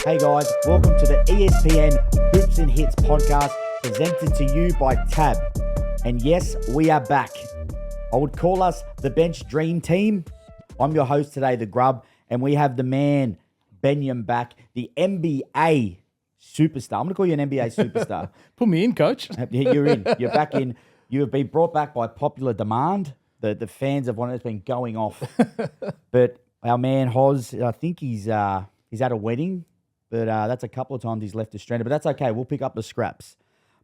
Hey guys, welcome to the ESPN Hoops and Hits podcast presented to you by Tab. And yes, we are back. I would call us the Bench Dream Team. I'm your host today, the Grub, and we have the man, Benyam, back, the NBA superstar. I'm going to call you an NBA superstar. Put me in, coach. You're in. You're back in. You have been brought back by popular demand. The fans have wanted, it's been going off. But our man, Hoz, I think he's at a wedding. But that's a couple of times he's left us stranded. But that's okay. We'll pick up the scraps.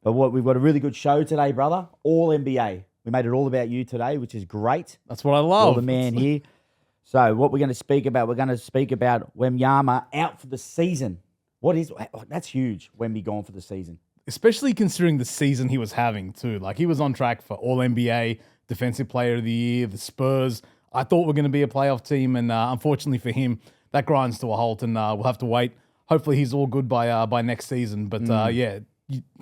But we've got a really good show today, brother. All NBA. We made it all about you today, which is great. That's what I love. All the man here. So what we're going to speak about, Wembanyama out for the season. That's huge, Wemby gone for the season. Especially considering the season he was having, too. Like, he was on track for All-NBA, Defensive Player of the Year, the Spurs. I thought we're going to be a playoff team, and unfortunately for him, that grinds to a halt, and we'll have to wait. Hopefully he's all good by next season. But, you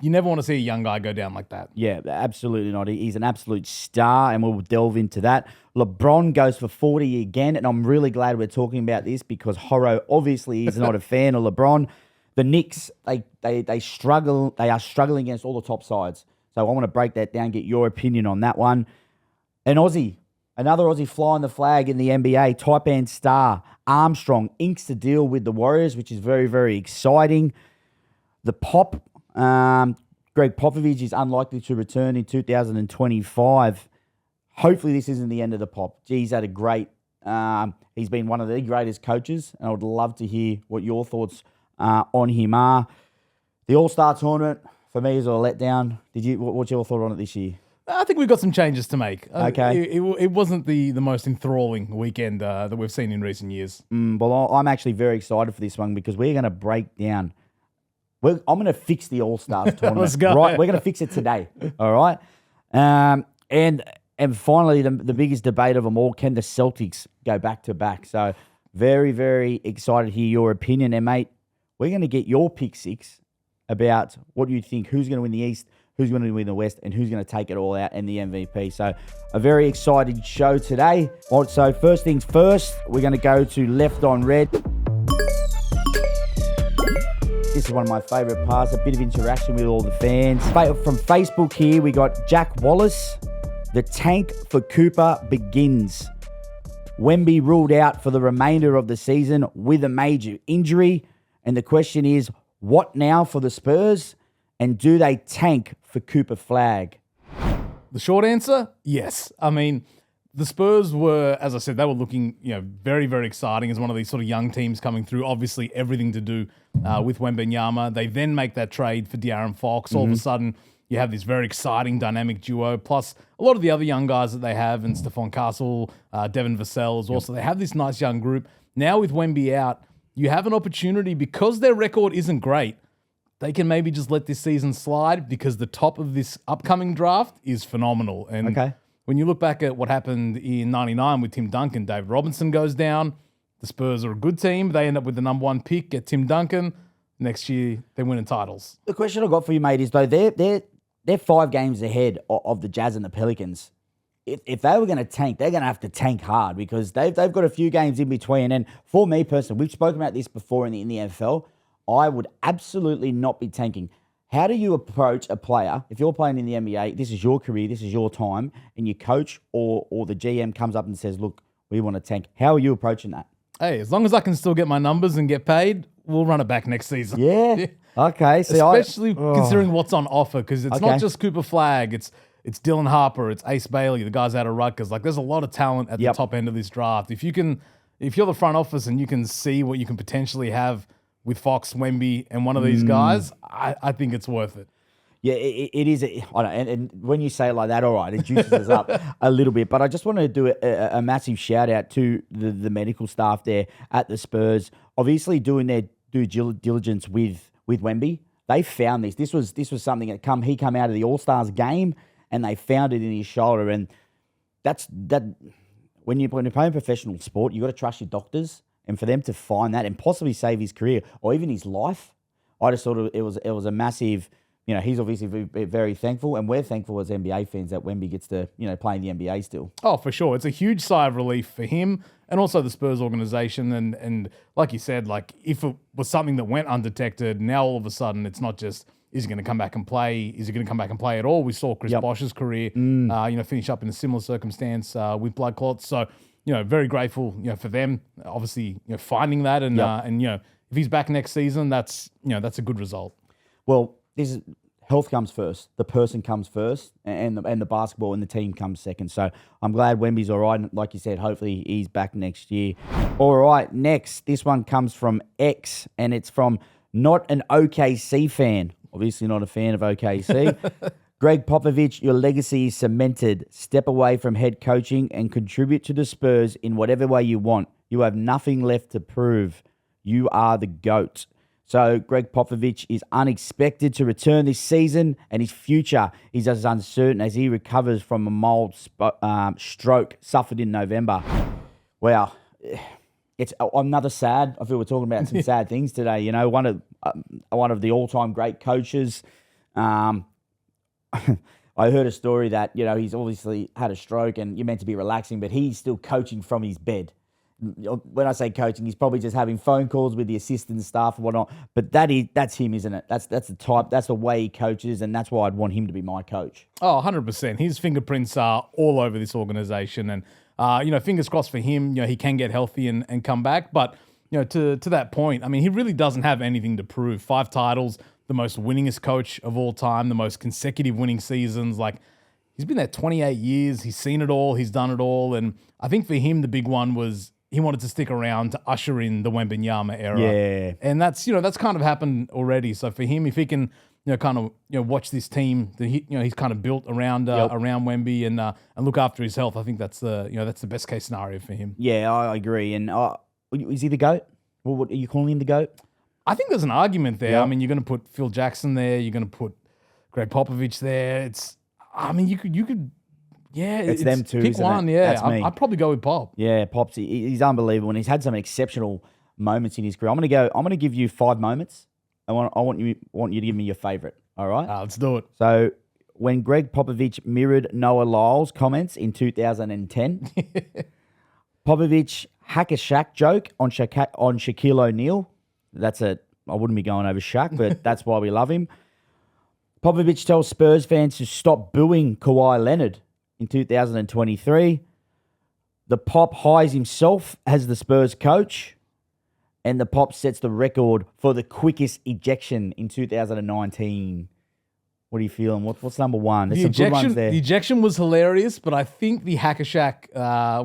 never want to see a young guy go down like that. Yeah, absolutely not. He's an absolute star, and we'll delve into that. LeBron goes for 40 again, and I'm really glad we're talking about this because Horo obviously is not a fan of LeBron. The Knicks, they struggle. They are struggling against all the top sides. So I want to break that down, get your opinion on that one. Another Aussie flying the flag in the NBA, type and star, Armstrong, inks the deal with the Warriors, which is very, very exciting. The Gregg Popovich is unlikely to return in 2025. Hopefully this isn't the end of the Pop. He's had a great, he's been one of the greatest coaches, and I would love to hear what your thoughts on him are. The All-Star Tournament, for me, is a letdown. What's your thought on it this year? I think we've got some changes to make. Okay. It wasn't the most enthralling weekend that we've seen in recent years. Well, I'm actually very excited for this one because we're going to break down. I'm going to fix the All-Stars tournament. Let's go. Right, we're going to fix it today. All right. And finally, the biggest debate of them all: can the Celtics go back to back? So, very, very excited to hear your opinion. And mate, we're going to get your pick six about what you think. Who's going to win the East? Who's going to win the West? And who's going to take it all out and the MVP? So, a very exciting show today. So, first things first, we're going to go to Left on Red. This is one of my favourite parts, a bit of interaction with all the fans. From Facebook here, we got Jack Wallace. The tank for Cooper begins. Wemby ruled out for the remainder of the season with a major injury. And the question is, what now for the Spurs? And do they tank for Cooper Flag? The short answer, yes. I mean, the Spurs were, as I said, they were looking, very, very exciting as one of these sort of young teams coming through. Obviously, everything to do with Wembanyama. They then make that trade for De'Aaron Fox. All of a sudden, you have this very exciting, dynamic duo. Plus, a lot of the other young guys that they have, and Stephon Castle, Devin Vassell also. They have this nice young group. Now with Wemby out, you have an opportunity, because their record isn't great, they can maybe just let this season slide because the top of this upcoming draft is phenomenal. And when you look back at what happened in 99 with Tim Duncan, David Robinson goes down. The Spurs are a good team. They end up with the number one pick, get Tim Duncan. Next year, they're winning titles. The question I've got for you, mate, is though they're 5 games ahead of the Jazz and the Pelicans. If they were going to tank, they're going to have to tank hard because they've got a few games in between. And for me personally, we've spoken about this before in the NFL. I would absolutely not be tanking. How do you approach a player, if you're playing in the NBA, this is your career, this is your time, and your coach or the GM comes up and says, look, we want to tank. How are you approaching that? Hey, as long as I can still get my numbers and get paid, we'll run it back next season. Yeah. Okay. Especially considering what's on offer, because it's not just Cooper Flag, it's Dylan Harper, it's Ace Bailey, the guys out of Rutgers. Like, there's a lot of talent at the top end of this draft. If you're the front office and you can see what you can potentially have with Fox, Wemby, and one of these guys, I think it's worth it. Yeah, it is. And when you say it like that, all right, it juices us up a little bit. But I just want to do a massive shout out to the medical staff there at the Spurs, obviously doing their due diligence with Wemby. They found this. This was something that he come out of the All-Stars game, and they found it in his shoulder. And that when you're playing professional sport, you got to trust your doctors. And for them to find that and possibly save his career or even his life, I just thought it was a massive, he's obviously very thankful, and we're thankful as NBA fans that Wemby gets to, play in the NBA still. Oh, for sure. It's a huge sigh of relief for him and also the Spurs organization. And like you said, like if it was something that went undetected, now all of a sudden it's not just, is he going to come back and play? Is he going to come back and play at all? We saw Chris Bosh's career, finish up in a similar circumstance with blood clots. So, very grateful, for them, obviously, finding that. And, if he's back next season, that's a good result. Well, health comes first. The person comes first, and the basketball and the team comes second. So I'm glad Wemby's all right. Like you said, hopefully he's back next year. All right, next. This one comes from X, and it's from not an OKC fan. Obviously not a fan of OKC. Gregg Popovich, your legacy is cemented. Step away from head coaching and contribute to the Spurs in whatever way you want. You have nothing left to prove. You are the GOAT. So Gregg Popovich is unexpected to return this season, and his future is as uncertain as he recovers from a mild stroke suffered in November. Wow. It's another sad. I feel we're talking about some sad things today. One of the all-time great coaches. I heard a story that he's obviously had a stroke, and you're meant to be relaxing, but he's still coaching from his bed. When I say coaching, he's probably just having phone calls with the assistant staff and whatnot. But that's him, isn't it? That's the type. That's the way he coaches, and that's why I'd want him to be my coach. Oh, 100%. His fingerprints are all over this organization, and fingers crossed for him. He can get healthy and come back. But to that point, I mean, he really doesn't have anything to prove. 5 titles, the most winningest coach of all time, the most consecutive winning seasons. Like, he's been there 28 years. He's seen it all. He's done it all. And I think for him, the big one was he wanted to stick around to usher in the Wembanyama era. Yeah. And that's kind of happened already. So for him, if he can, watch this team that he's kind of built around Wemby and look after his health, I think that's the best case scenario for him. Yeah, I agree. And is he the GOAT? What are you calling him, the GOAT? I think there's an argument there. Yep. I mean, you're going to put Phil Jackson there. You're going to put Gregg Popovich there. You could. Yeah, it's them two. Pick one. It? Yeah, That's me. I'd probably go with Pop. Yeah, Pop's he's unbelievable, and he's had some exceptional moments in his career. I'm gonna give you 5 moments. I want you to give me your favorite. All right, Let's do it. So when Gregg Popovich mirrored Noah Lyles' comments in 2010, Popovich hack a Shaq joke on Shaquille O'Neal. I wouldn't be going over Shaq, but that's why we love him. Popovich tells Spurs fans to stop booing Kawhi Leonard in 2023. The Pop hires himself as the Spurs coach, and the Pop sets the record for the quickest ejection in 2019. What are you feeling? What's number one? There's some good ones there. The ejection was hilarious, but I think the hack a Shaq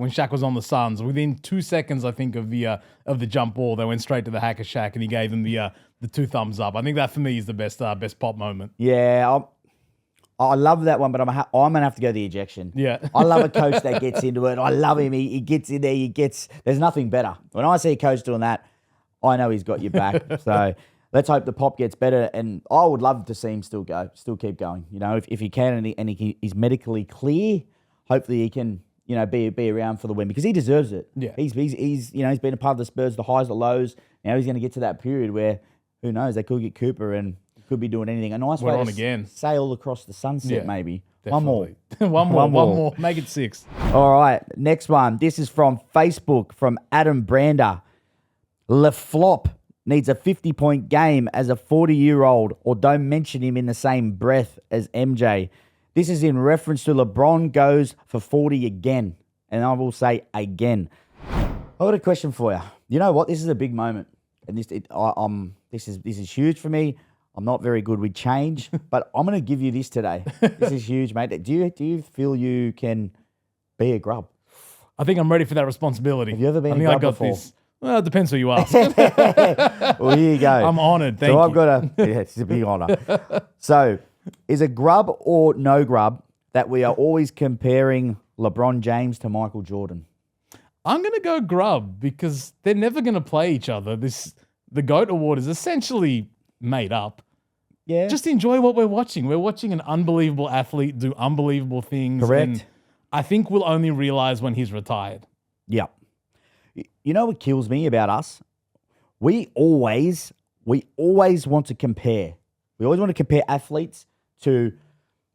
when Shaq was on the Suns, within 2 seconds, I think of the jump ball, they went straight to the hack a Shaq, and he gave them the 2 thumbs up. I think that for me is the best Pop moment. Yeah, I love that one, but I'm gonna have to go the ejection. Yeah, I love a coach that gets into it. I love him. He gets in there. There's nothing better. When I see a coach doing that, I know he's got your back. So let's hope the Pop gets better. And I would love to see him still keep going. If he can and he's medically clear, hopefully he can be around for the win, because he deserves it. Yeah, he's been a part of the Spurs, the highs, the lows. Now he's going to get to that period where who knows, they could get Cooper and could be doing anything. A nice way to sail across the sunset, maybe. Definitely. One more. One more. Make it 6. All right, next one. This is from Facebook, from Adam Brander. LeFlop needs a 50-point game as a 40-year-old, or don't mention him in the same breath as MJ. This is in reference to LeBron goes for 40 again. And I will say again. I've got a question for you. You know what? This is a big moment. And this is huge for me. I'm not very good with change, but I'm going to give you this today. This is huge, mate. Do you feel you can be a grub? I think I'm ready for that responsibility. Have you ever been a grub before? This. Well, it depends who you ask. Well, here you go. I'm honoured. Thank you. So I've got it's a big honour. So, is a grub or no grub that we are always comparing LeBron James to Michael Jordan? I'm going to go grub, because they're never going to play each other. The GOAT award is essentially made up. Yeah. Just enjoy what we're watching. We're watching an unbelievable athlete do unbelievable things. Correct. And I think we'll only realize when he's retired. Yeah. You know what kills me about us? We always want to compare. We always want to compare athletes to.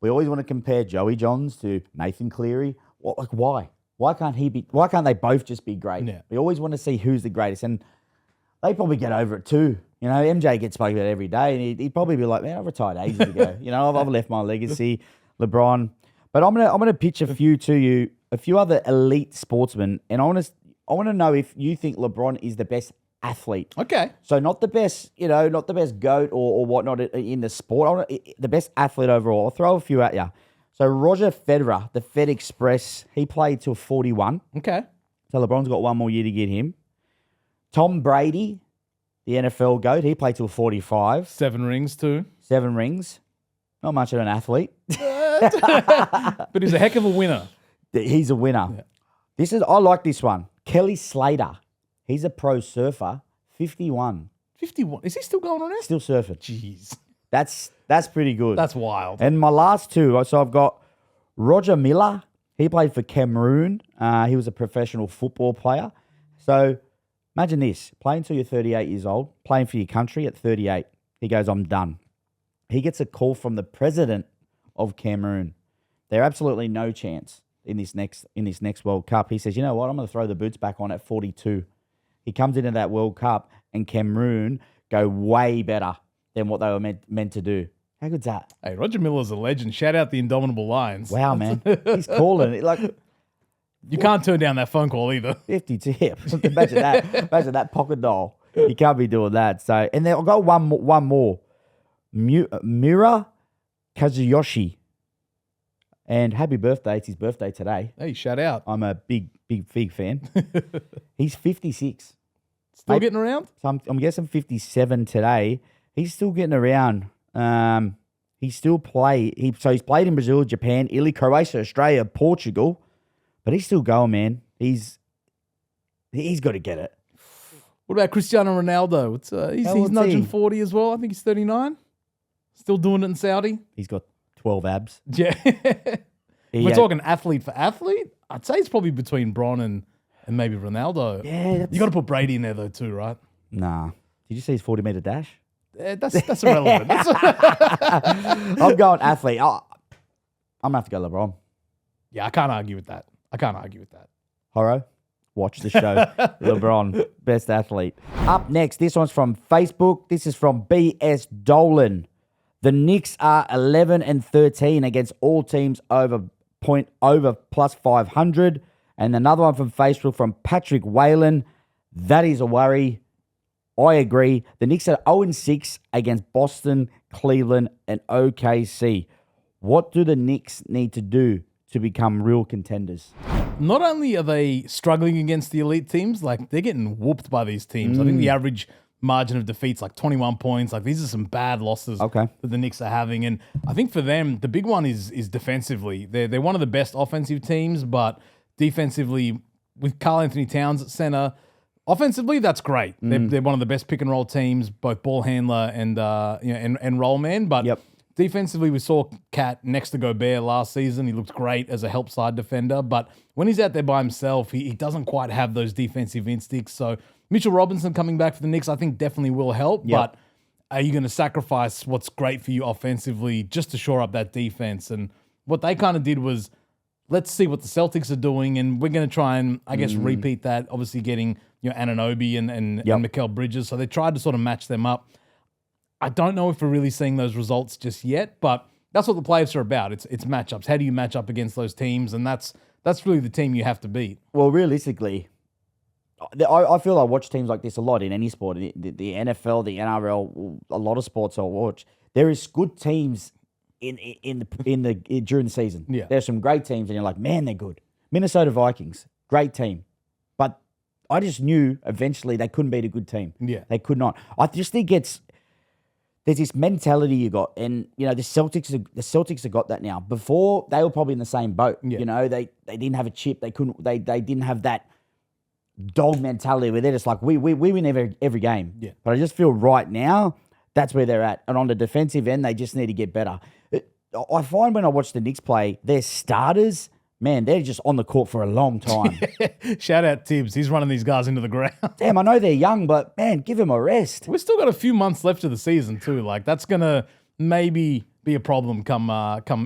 We always want to compare Joey Johns to Nathan Cleary. Why? Why can't he be? Why can't they both just be great? Yeah. We always want to see who's the greatest, and they probably get over it too. You know, MJ gets spoken about every day, and he'd probably be like, "Man, I retired ages ago. You know, I've left my legacy." LeBron, but I'm gonna pitch a few to you, a few other elite sportsmen, and I want to know if you think LeBron is the best athlete. Okay. So not the best, not the best GOAT or whatnot in the sport. The best athlete overall. I'll throw a few at you. So Roger Federer, the Fed Express, he played till 41. Okay. So LeBron's got one more year to get him. Tom Brady, the NFL GOAT, he played till 45. 7 rings too. 7 rings. Not much of an athlete. But he's a heck of a winner. He's a winner. Yeah. I like this one. Kelly Slater. He's a pro surfer. 51. 51. Is he still going on there? Still surfing. Jeez. That's pretty good. That's wild. And my last two, so I've got Roger Miller. He played for Cameroon. He was a professional football player. So imagine this, playing until you're 38 years old, playing for your country at 38. He goes, I'm done. He gets a call from the president of Cameroon. They're absolutely no chance in this next World Cup. He says, you know what, I'm going to throw the boots back on at 42. He comes into that World Cup and Cameroon go way better than what they were meant to do. How good's that? Hey, Roger Miller's a legend. Shout out the Indomitable Lions. Wow, man. He's calling it. Like, you can't turn down that phone call either. 50 tip. Imagine that. Imagine that pocket doll. You can't be doing that. So, and then I've got one more. Mira Kazuyoshi. And happy birthday. It's his birthday today. Hey, shout out. I'm a big fan. He's 56. Still getting around? So I'm guessing 57 today. He's still getting around. He still play. He's played in Brazil, Japan, Italy, Croatia, Australia, Portugal, but he's still going, man. He's got to get it. What about Cristiano Ronaldo? He's nudging 40 as well. I think he's 39. Still doing it in Saudi. He's got 12 abs. Yeah. We're talking athlete for athlete. I'd say it's probably between Bron and maybe Ronaldo. Yeah, you got to put Brady in there though too, right? Nah. Did you see his 40-meter dash? That's irrelevant. I'm going athlete. I'm going to have to go LeBron. Yeah, I can't argue with that. Horo, watch the show. LeBron, best athlete. Up next, this one's from Facebook. This is from BS Dolan. The Knicks are 11-13 against all teams over plus 500. And another one from Facebook from Patrick Whalen. That is a worry. I agree. The Knicks are 0-6 against Boston, Cleveland, and OKC. What do the Knicks need to do to become real contenders? Not only are they struggling against the elite teams, like they're getting whooped by these teams. I think the average margin of defeat's like 21 points. Like these are some bad losses that the Knicks are having. And I think for them, the big one is defensively. They're one of the best offensive teams, but defensively, with Karl Anthony Towns at center, offensively, that's great. They're one of the best pick and roll teams, both ball handler and roll man. But defensively, we saw Cat next to Gobert last season. He looked great as a help side defender. But when he's out there by himself, he doesn't quite have those defensive instincts. So Mitchell Robinson coming back for the Knicks, I think definitely will help. But are you going to sacrifice what's great for you offensively just to shore up that defense? And what they kind of did was, let's see what the Celtics are doing, and we're going to try and, I guess, repeat that, obviously getting Anunoby and Mikal Bridges. So they tried to sort of match them up. I don't know if we're really seeing those results just yet, but that's what the playoffs are about. It's matchups. How do you match up against those teams? And that's really the team you have to beat. Well, realistically, I feel I watch teams like this a lot in any sport. The NFL, the NRL, a lot of sports I watch. There is good teams in the during the season. Yeah. There's some great teams, and you're like, man, they're good. Minnesota Vikings, great team. But I just knew eventually they couldn't beat a good team. Yeah. They could not. I just think there's this mentality you got, and the Celtics have got that now. Before, they were probably in the same boat. Yeah. They didn't have a chip. They didn't have that dog mentality where they're just like, we win every game. Yeah. But I just feel right now that's where they're at. And on the defensive end, they just need to get better. I find when I watch the Knicks play, their starters, man, they're just on the court for a long time. Shout out Tibbs. He's running these guys into the ground. Damn, I know they're young, but man, give them a rest. We've still got a few months left of the season too. Like that's going to, maybe be a problem come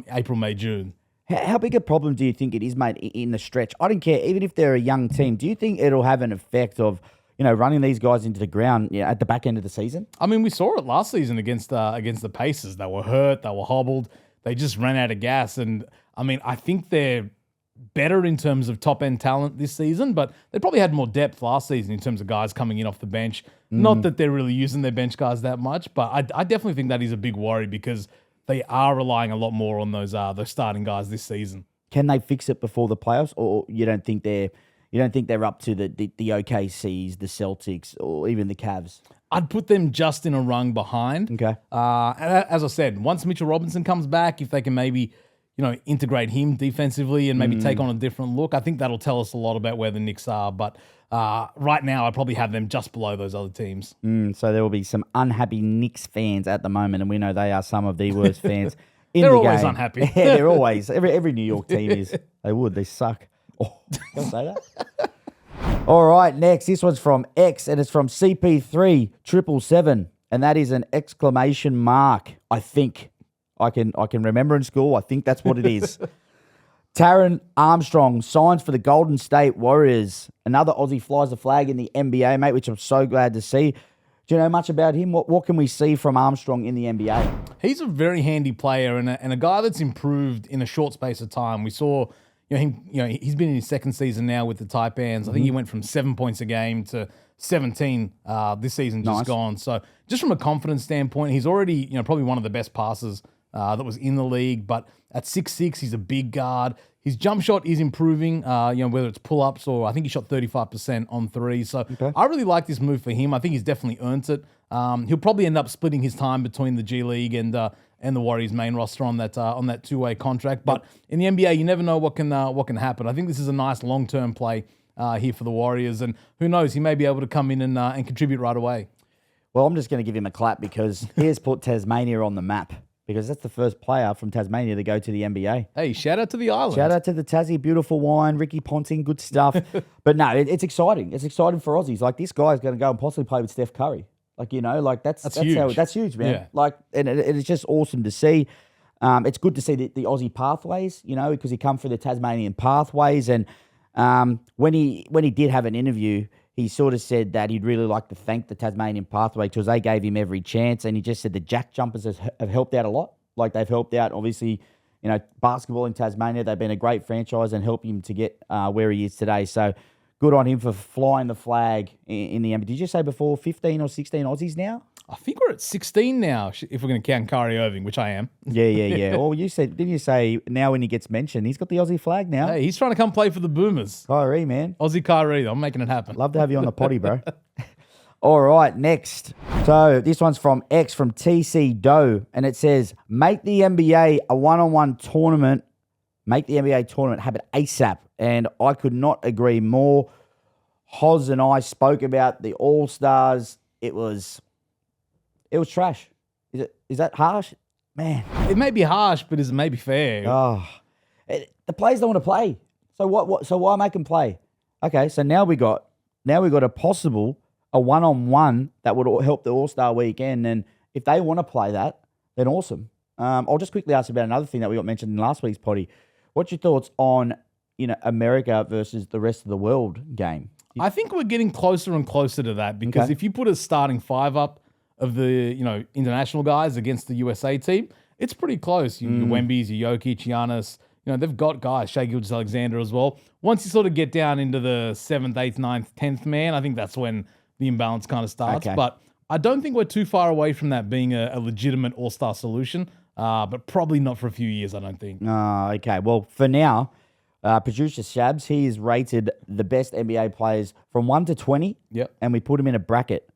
April, May, June. How big a problem do you think it is, mate, in the stretch? I don't care, even if they're a young team. Do you think it'll have an effect of, running these guys into the ground at the back end of the season? I mean, we saw it last season against the Pacers. They were hurt. They were hobbled. They just ran out of gas. And, I mean, I think they're better in terms of top-end talent this season, but they probably had more depth last season in terms of guys coming in off the bench. Not that they're really using their bench guys that much, but I definitely think that is a big worry because they are relying a lot more on those starting guys this season. Can they fix it before the playoffs, or you don't think they're up to the OKCs, the Celtics, or even the Cavs? I'd put them just in a rung behind. Okay. And as I said, once Mitchell Robinson comes back, if they can maybe integrate him defensively and maybe take on a different look, I think that'll tell us a lot about where the Knicks are. But right now, I probably have them just below those other teams. So there will be some unhappy Knicks fans at the moment, and we know they are some of the worst fans in They're the always game. Unhappy. Yeah, they're always. Every New York team is. They suck. Oh, can I say that? All right, next. This one's from X, and it's from CP3777, and that is an exclamation mark. I think I can remember in school. I think that's what it is. Taran Armstrong signs for the Golden State Warriors. Another Aussie flies the flag in the NBA, mate, which I'm so glad to see. Do you know much about him? What can we see from Armstrong in the NBA? He's a very handy player and a guy that's improved in a short space of time. We saw him. He's been in his second season now with the Taipans. I think he went from 7 points a game to 17 this season just gone. So just from a confidence standpoint, he's already probably one of the best passers that was in the league. But at 6'6", he's a big guard. His jump shot is improving, whether it's pull-ups or I think he shot 35% on three. So I really like this move for him. I think he's definitely earned it. He'll probably end up splitting his time between the G League and the Warriors main roster on that two-way contract. But in the NBA, you never know what can happen. I think this is a nice long-term play here for the Warriors. And who knows, he may be able to come in and contribute right away. Well, I'm just going to give him a clap because he has put Tasmania on the map. Because that's the first player from Tasmania to go to the NBA. Hey, shout out to the island. Shout out to the Tassie, beautiful wine, Ricky Ponting, good stuff. But no, it's exciting. It's exciting for Aussies. Like, this guy's going to go and possibly play with Steph Curry. That's huge. That's huge, man. Yeah. And it's just awesome to see. It's good to see the Aussie pathways, because he come through the Tasmanian pathways. And when he did have an interview, he sort of said that he'd really like to thank the Tasmanian pathway because they gave him every chance. And he just said the Jack Jumpers have helped out a lot. Like, they've helped out, obviously, basketball in Tasmania. They've been a great franchise and helped him to get where he is today. So good on him for flying the flag in the NBA. Did you say before 15 or 16 Aussies now? I think we're at 16 now, if we're going to count Kyrie Irving, which I am. Yeah. Well, didn't you say now when he gets mentioned, he's got the Aussie flag now? Hey, he's trying to come play for the Boomers. Kyrie, man. Aussie Kyrie, I'm making it happen. Love to have you on the potty, bro. All right, next. So this one's from X from TC Doe, and it says, make the NBA a one-on-one tournament. Make the NBA tournament happen ASAP. And I could not agree more. Hoz and I spoke about the All-Stars. It was trash. Is that harsh? Man. It may be harsh, but is it maybe fair? Oh, the players don't want to play. So what? So why make them play? Okay, so now we got a one-on-one that would help the All-Star weekend. And if they want to play that, then awesome. I'll just quickly ask about another thing that we got mentioned in last week's potty. What's your thoughts on America versus the rest of the world game? I think we're getting closer and closer to that because if you put a starting five up of the international guys against the USA team, it's pretty close. Your Wembys, your Jokic, Giannis, they've got guys, Shai Gilgeous-Alexander as well. Once you sort of get down into the 7th, 8th, 9th, 10th man, I think that's when the imbalance kind of starts. Okay. But I don't think we're too far away from that being a legitimate all-star solution, but probably not for a few years, I don't think. Okay. Well, for now, producer Shabs, he is rated the best NBA players from 1 to 20. Yep. And we put him in a bracket.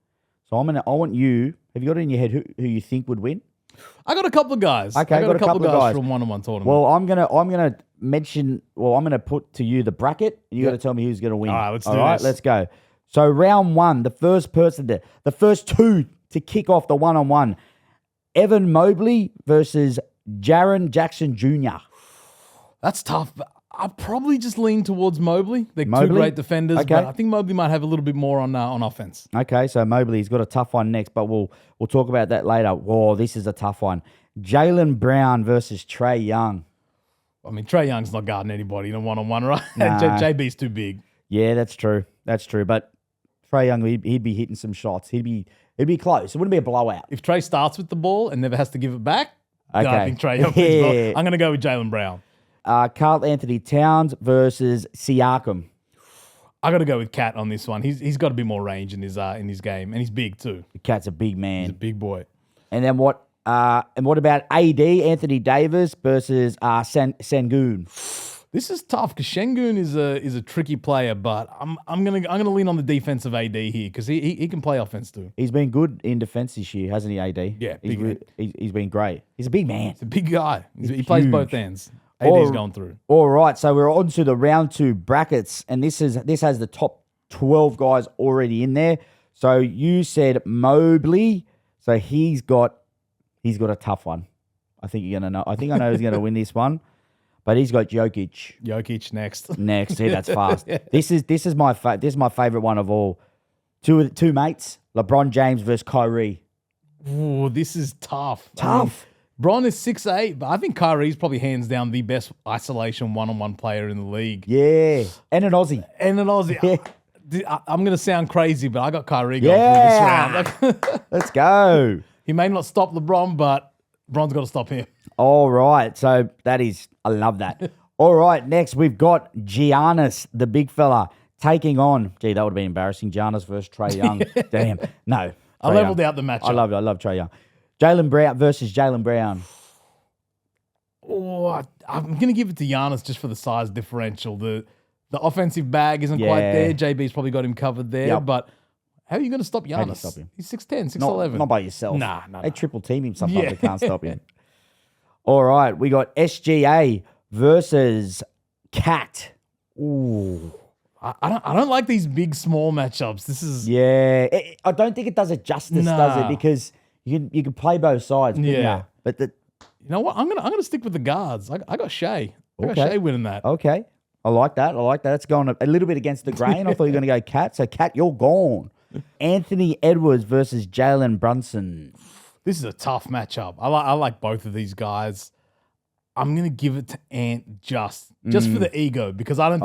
So I want you, have you got it in your head who you think would win? I got a couple of guys. Okay, I got a couple of guys from one-on-one tournament. Well, I'm gonna put to you the bracket, and you got to tell me who's gonna win. All right, let's do this. Let's go. So round one, the first two to kick off the one-on-one, Evan Mobley versus Jaren Jackson Jr. That's tough. I probably just lean towards Mobley. They're two Mobley? great defenders, Okay. but I think Mobley might have a little bit more on offense. Okay, so Mobley's got a tough one next, but we'll talk about that later. Whoa, this is a tough one. Jaylen Brown versus Trae Young. I mean, Trae Young's not guarding anybody in a one-on-one, right? Nah. JB's too big. Yeah, that's true. That's true. But Trae Young, he'd be hitting some shots. He'd be close. It wouldn't be a blowout. If Trae starts with the ball and never has to give it back, then I Okay. think Trae Young wins. Well, I'm going to go with Jaylen Brown. Karl Anthony Towns versus Siakam. I got to go with Cat on this one. He's got a bit more range in his game, and he's big too. The Cat's a big He's a man. big boy. And then what? And what about AD Anthony Davis versus Sengun? This is tough because Şengün is a tricky player, but I'm gonna lean on the defensive AD here because he can play offense too. He's been good in defense this year, hasn't he? AD. Yeah, he's been great. He's a big man. He's a big guy. He plays huge. both ends. AD's going through. All right, so we're on to the round 2 brackets, and this has the top 12 guys already in there. So you said Mobley, so he's got a tough one. I think you're gonna know. I think I know who's gonna win this one, but he's got Jokic Jokic next. next. See, that's fast. This is my favorite one of all. Two mates, LeBron James versus Kyrie. Ooh, this is tough. Tough. Bron is 6'8", but I think Kyrie's probably hands down the best isolation one-on-one player in the league. Yeah, and an Aussie. And an Aussie. I'm going to sound crazy, but I got Kyrie going Yeah. through this round. Let's go. He may not stop LeBron, but LeBron's got to stop him. All right, so I love that. All right, next we've got Giannis, the big fella, taking on. Gee, that would have been embarrassing. Giannis versus Trae Young. Damn, no. I leveled out the matchup. I love Trae Young. Jaylen Brown versus Jaylen Brown. Oh, I'm going to give it to Giannis just for the size differential. The offensive bag isn't quite there. JB's probably got him covered there, Yep. but how are you going to stop Giannis? How do you stop him? He's 6'10", Not 6'11". by yourself. Nah. They triple team him sometimes. Yeah. They can't stop him. All right, we got SGA versus Cat. Ooh. I don't like these big small matchups. This is Yeah. I don't think it does it justice, does it? Nah. Because you can play both sides. Yeah. Yeah. But you know what? I'm gonna stick with the guards. I got Shea. I got Okay. Shea winning that. okay. I like that. It's going a little bit against the grain. I thought you were going to go Cat. So, Cat, you're gone. Anthony Edwards versus Jalen Brunson. This is a tough matchup. I like both of these guys. I'm gonna give it to Ant just for the ego because I don't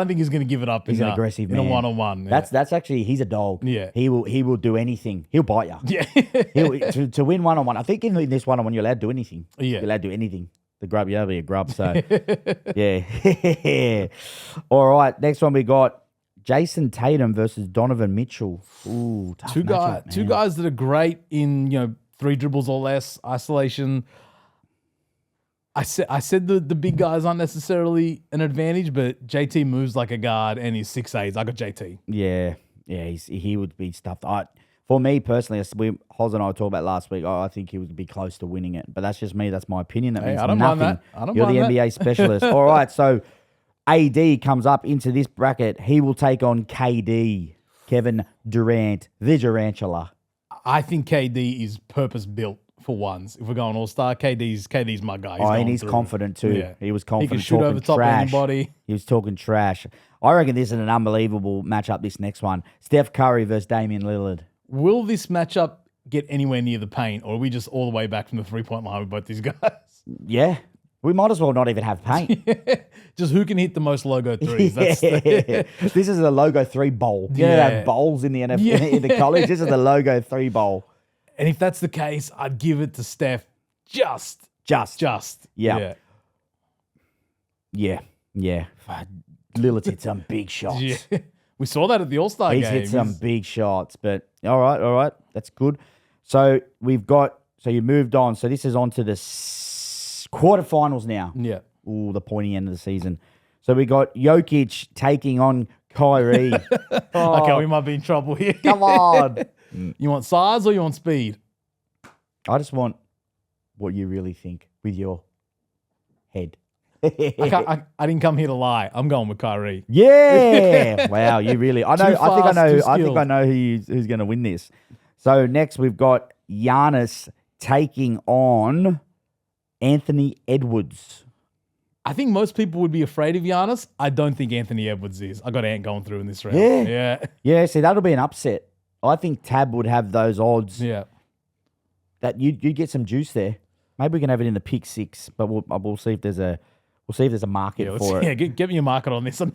think he's gonna give it up. He's an aggressive in man. a one-on-one. That's actually, he's a dog. Yeah. He will do anything. He'll bite you. Yeah. To win one-on-one. I think in this one-on-one, you're allowed to do anything. Yeah. You're allowed to do anything. The grub, you'll be a grub. So, yeah. All right. Next one we got Jason Tatum versus Donovan Mitchell. Ooh, tough two matchup, man. guys that are great in 3 dribbles or less isolation. I said the big guys aren't necessarily an advantage, but JT moves like a guard and he's 6'8". I got JT. Yeah. He would be stuffed. For me personally, Hoz and I were talking about last week. I think he would be close to winning it, but that's just me. That's my opinion. That means I don't mind nothing. that. You're the NBA specialist. All right, so AD comes up into this bracket. He will take on KD, Kevin Durant, the Durantula. I think KD is purpose built for ones. If we're going all-star, KD's my guy. And he's confident too. Yeah. He was He confident. can shoot talking over top of trash. anybody. He was talking trash. I reckon this is an unbelievable matchup, this next one. Steph Curry versus Damian Lillard. Will this matchup get anywhere near the paint, or are we just all the way back from the 3-point line with both these guys? Yeah. We might as well not even have paint. Just who can hit the most logo threes? That's This is the Logo 3 Bowl. You know, they have bowls in the NFL, in the college. This is the Logo 3 Bowl. And if that's the case, I'd give it to Steph. Just. Yeah. Lillard's hit some big shots. Yeah. We saw that at the All-Star game. He's hit some big shots, but all right. That's good. So you moved on. So this is on to the quarterfinals now. Yeah. Ooh, the pointy end of the season. So we got Jokic taking on Kyrie. Okay, we might be in trouble here. Come on. You want size or you want speed? I just want what you really think with your head. I didn't come here to lie. I'm going with Kyrie. Yeah. Wow, you really. I think fast, I know who's going to win this. So next we've got Giannis taking on Anthony Edwards. I think most people would be afraid of Giannis. I don't think Anthony Edwards is. I got Ant going through in this round. Yeah. Yeah, see, that'll be an upset. I think Tab would have those odds. Yeah. That you get some juice there. Maybe we can have it in the pick 6, but we'll see if there's a market for it. Yeah, get me a market on this. I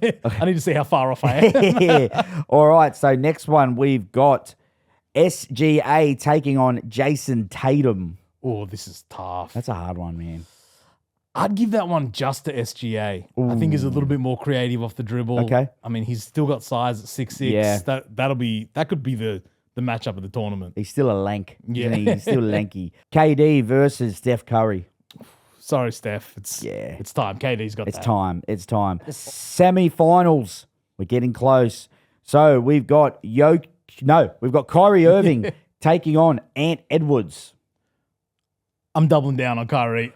need to see how far off I am. Yeah. All right, so next one we've got SGA taking on Jason Tatum. Oh, this is tough. That's a hard one, man. I'd give that one just to SGA. Ooh. I think he's a little bit more creative off the dribble. Okay. I mean, he's still got size at 6'6". Yeah. That could be the matchup of the tournament. He's still a lank. Yeah. He's still lanky. KD versus Steph Curry. Sorry, Steph. It's time. KD's got It's time. Semi-finals. We're getting close. So we've got Kyrie Irving taking on Ant Edwards. I'm doubling down on Kyrie.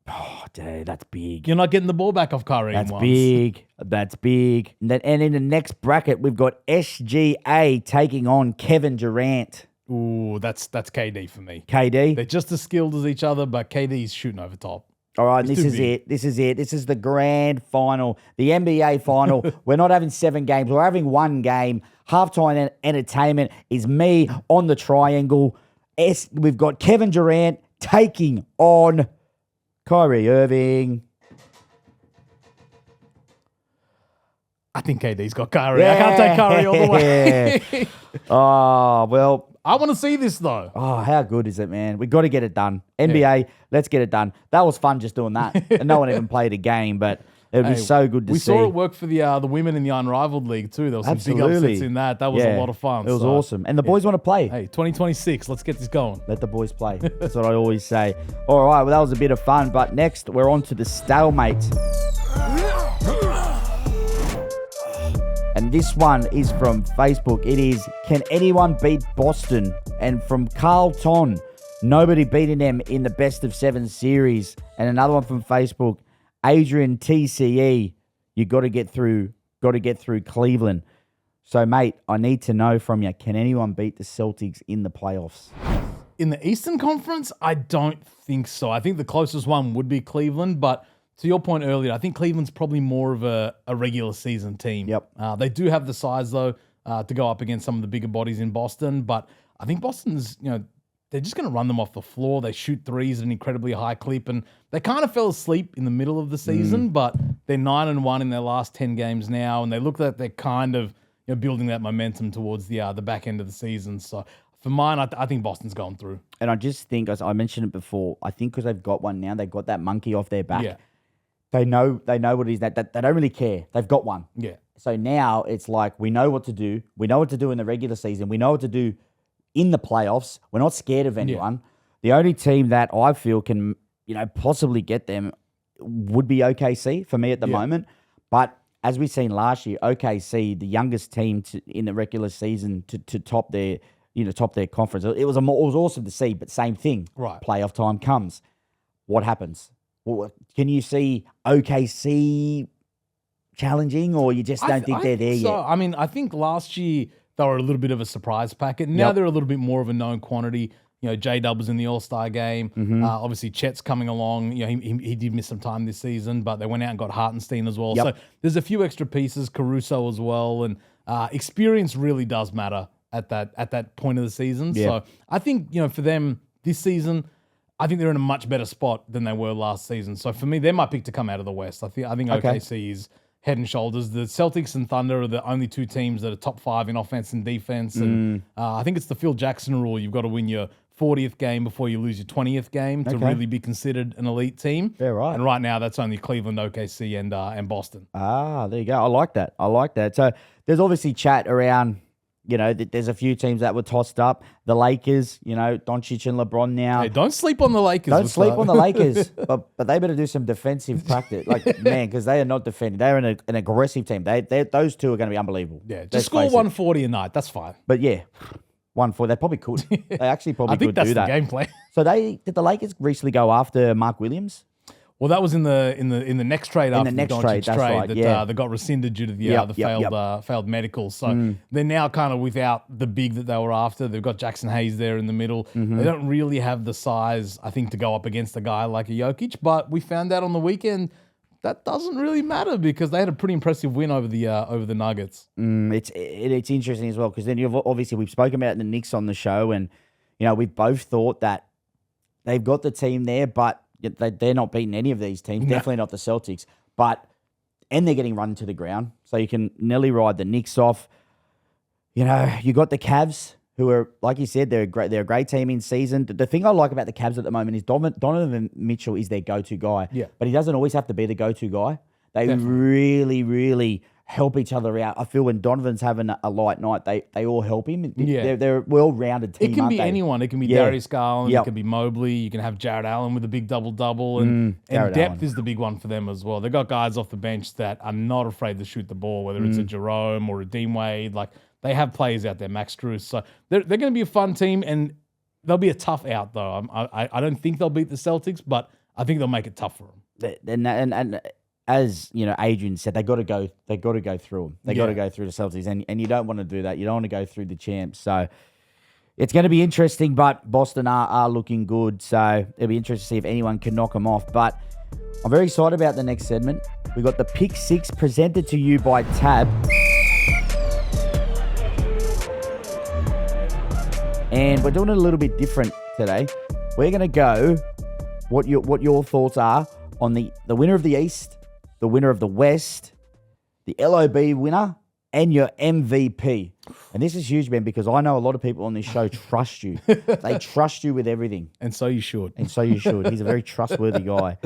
Oh, dude, that's big. You're not getting the ball back off Kyrie. That's big. That's big. And in the next bracket, we've got SGA taking on Kevin Durant. Ooh, that's KD for me. KD? They're just as skilled as each other, but KD's shooting over top. All right, this is it. This is the grand final, the NBA final. We're not having 7 games. We're having 1 game. Halftime entertainment is me on the triangle. We've got Kevin Durant taking on Kyrie Irving. I think KD's got Kyrie. Yeah. I can't take Kyrie all the way. Oh, well. I want to see this, though. Oh, how good is it, man? We got to get it done. NBA, let's get it done. That was fun just doing that. And no one even played a game, but it would be so good to see. We saw it work for the women in the Unrivaled League, too. There was some big upsets in that. That was a lot of fun. It was awesome. And the boys want to play. Hey, 2026, let's get this going. Let the boys play. That's what I always say. All right, well, that was a bit of fun. But next, we're on to the Stalemate. And this one is from Facebook. It is, can anyone beat Boston? And from Carlton, nobody beating them in the best of 7 series. And another one from Facebook, Adrian TCE, you got to get through Cleveland. So, mate, I need to know from you, can anyone beat the Celtics in the playoffs? In the Eastern Conference, I don't think so. I think the closest one would be Cleveland, but to your point earlier, I think Cleveland's probably more of a regular season team. Yep. They do have the size, though, to go up against some of the bigger bodies in Boston, but I think Boston's, they're just going to run them off the floor. They shoot threes at an incredibly high clip, and they kind of fell asleep in the middle of the season, but they're 9-1 in their last 10 games now, and they look like they're kind of building that momentum towards the back end of the season. So for mine, I think Boston's gone through. And I just think, as I mentioned it before, I think because they've got one now, they've got that monkey off their back. Yeah. They know what it is. That they don't really care. They've got one. Yeah. So now it's like we know what to do. We know what to do in the regular season. We know what to do in the playoffs. We're not scared of anyone. Yeah. The only team that I feel can, possibly get them would be OKC for me at the moment. But as we've seen last year, OKC, the youngest team in the regular season to top their conference. It was awesome to see, but same thing. Right. Playoff time comes. What happens? Well, can you see OKC challenging, or you just don't think they're there yet? I mean, I think last year they were a little bit of a surprise packet. Now they're a little bit more of a known quantity. J-Dub was in the All-Star game. Mm-hmm. Obviously, Chet's coming along. He did miss some time this season, but they went out and got Hartenstein as well. Yep. So there's a few extra pieces, Caruso as well, and experience really does matter at that point of the season. Yeah. So I think for them this season, I think they're in a much better spot than they were last season. So for me, they're my pick to come out of the West. I think OKC is head and shoulders. The Celtics and Thunder are the only 2 teams that are top 5 in offense and defense. And I think it's the Phil Jackson rule. You've got to win your 40th game before you lose your 20th game to really be considered an elite team. Yeah, right. And right now, that's only Cleveland, OKC, and Boston. Ah, there you go. I like that. So there's obviously chat around. There's a few teams that were tossed up. The Lakers, Doncic and LeBron now. Hey, don't sleep on the Lakers. Don't sleep on the Lakers. But they better do some defensive practice. Because they are not defending. They're an aggressive team. Those two are going to be unbelievable. Yeah, just score 140 a night. That's fine. But yeah, 140. They probably could. They actually probably could do that. I think that's the game plan. So did the Lakers recently go after Mark Williams? Well, that was in the next trade after the Doncic trade right, that got rescinded due to the failed medical. So they're now kind of without the big that they were after. They've got Jackson Hayes there in the middle. Mm-hmm. They don't really have the size, I think, to go up against a guy like a Jokic. But we found out on the weekend, that doesn't really matter because they had a pretty impressive win over the Nuggets. It's interesting as well because then we've spoken about the Knicks on the show, and we've both thought that they've got the team there, but they're not beating any of these teams. No. Definitely not the Celtics, and they're getting run to the ground, so you can nearly ride the Knicks off. You got the Cavs, who are, like you said, they're a great team in season. The thing I like about the Cavs at the moment is Donovan Mitchell is their go-to guy. Yeah. But he doesn't always have to be the go-to guy. They Definitely. really, really help each other out. I feel when Donovan's having a light night, they all help him. Yeah. They're a well-rounded team, It can aren't be they? anyone. It can be Yeah. Darius Garland. Yep. It can be Mobley. You can have Jared Allen with a big double-double. And depth Allen. is the big one for them as well. They've got guys off the bench that are not afraid to shoot the ball, whether it's a Jerome or a Dean Wade. Like, they have players out there, Max Strus. So they're going to be a fun team, and they'll be a tough out, though. I don't think they'll beat the Celtics, but I think they'll make it tough for them. And as Adrian said, they got to go through them. They got to go through the Celtics, and you don't want to do that. You don't want to go through the champs. So it's going to be interesting, but Boston are looking good. So it'll be interesting to see if anyone can knock them off. But I'm very excited about the next segment. We've got the Pick Six presented to you by Tab. And we're doing it a little bit different today. We're going to go what your thoughts are on the winner of the East, the winner of the West, the LOB winner, and your MVP. And this is huge, man, because I know a lot of people on this show trust you. They trust you with everything. And so you should. And so you should. He's a very trustworthy guy.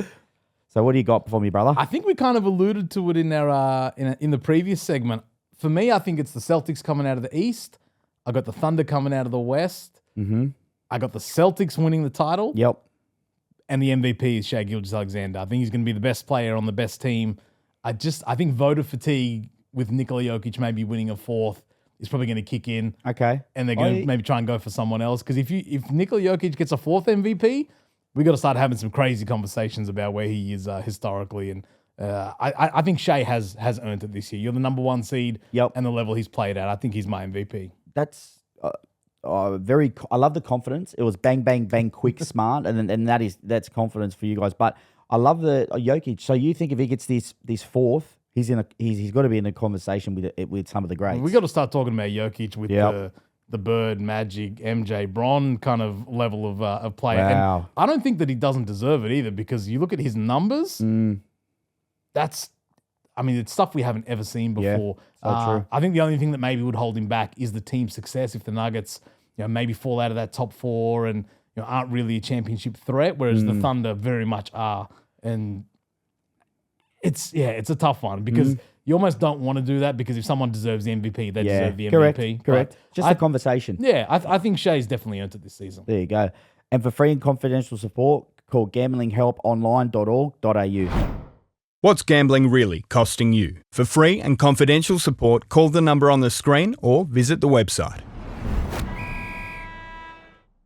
So what do you got for me, brother? I think we kind of alluded to it in our in the previous segment. For me, I think it's the Celtics coming out of the East. I got the Thunder coming out of the West. Mm-hmm. I got the Celtics winning the title. Yep. And the MVP is Shai Gilgeous-Alexander. I think he's going to be the best player on the best team. I think voter fatigue with Nikola Jokic maybe winning a fourth is probably going to kick in. Okay. And they're going to maybe try and go for someone else. Because if Nikola Jokic gets a fourth MVP, we got to start having some crazy conversations about where he is historically. And I think Shai has earned it this year. You're the number one seed. Yep. And the level he's played at. I think he's my MVP. That's I love the confidence. It was bang, bang, bang, quick, smart, and that's confidence for you guys. But I love the Jokic. So you think if he gets this fourth, he's got to be in a conversation with some of the greats. We got to start talking about Jokic with the Bird, Magic, MJ, Bron kind of level of player. Wow. And I don't think that he doesn't deserve it either because you look at his numbers. It's stuff we haven't ever seen before. So true. I think the only thing that maybe would hold him back is the team success. If the Nuggets, maybe fall out of that top four and aren't really a championship threat, whereas the Thunder very much are. And it's a tough one because you almost don't want to do that because if someone deserves the MVP, they deserve the MVP. Correct. Just a conversation. Yeah, I think Shai's definitely earned it this season. There you go. And for free and confidential support, call gamblinghelponline.org.au. What's gambling really costing you? For free and confidential support, call the number on the screen or visit the website.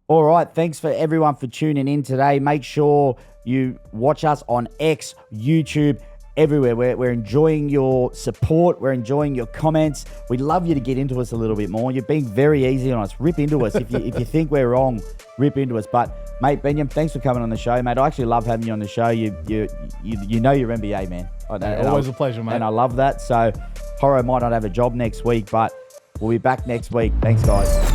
All right, thanks for everyone for tuning in today. Make sure you watch us on X, YouTube, everywhere. We're enjoying your support. We're enjoying your comments. We'd love you to get into us a little bit more. You're being very easy on us. Rip into us. If you think we're wrong, rip into us. But, mate, Benyam, thanks for coming on the show, mate. I actually love having you on the show. You know your NBA, man. Always a pleasure, mate. And I love that. So, Horo might not have a job next week, but we'll be back next week. Thanks, guys.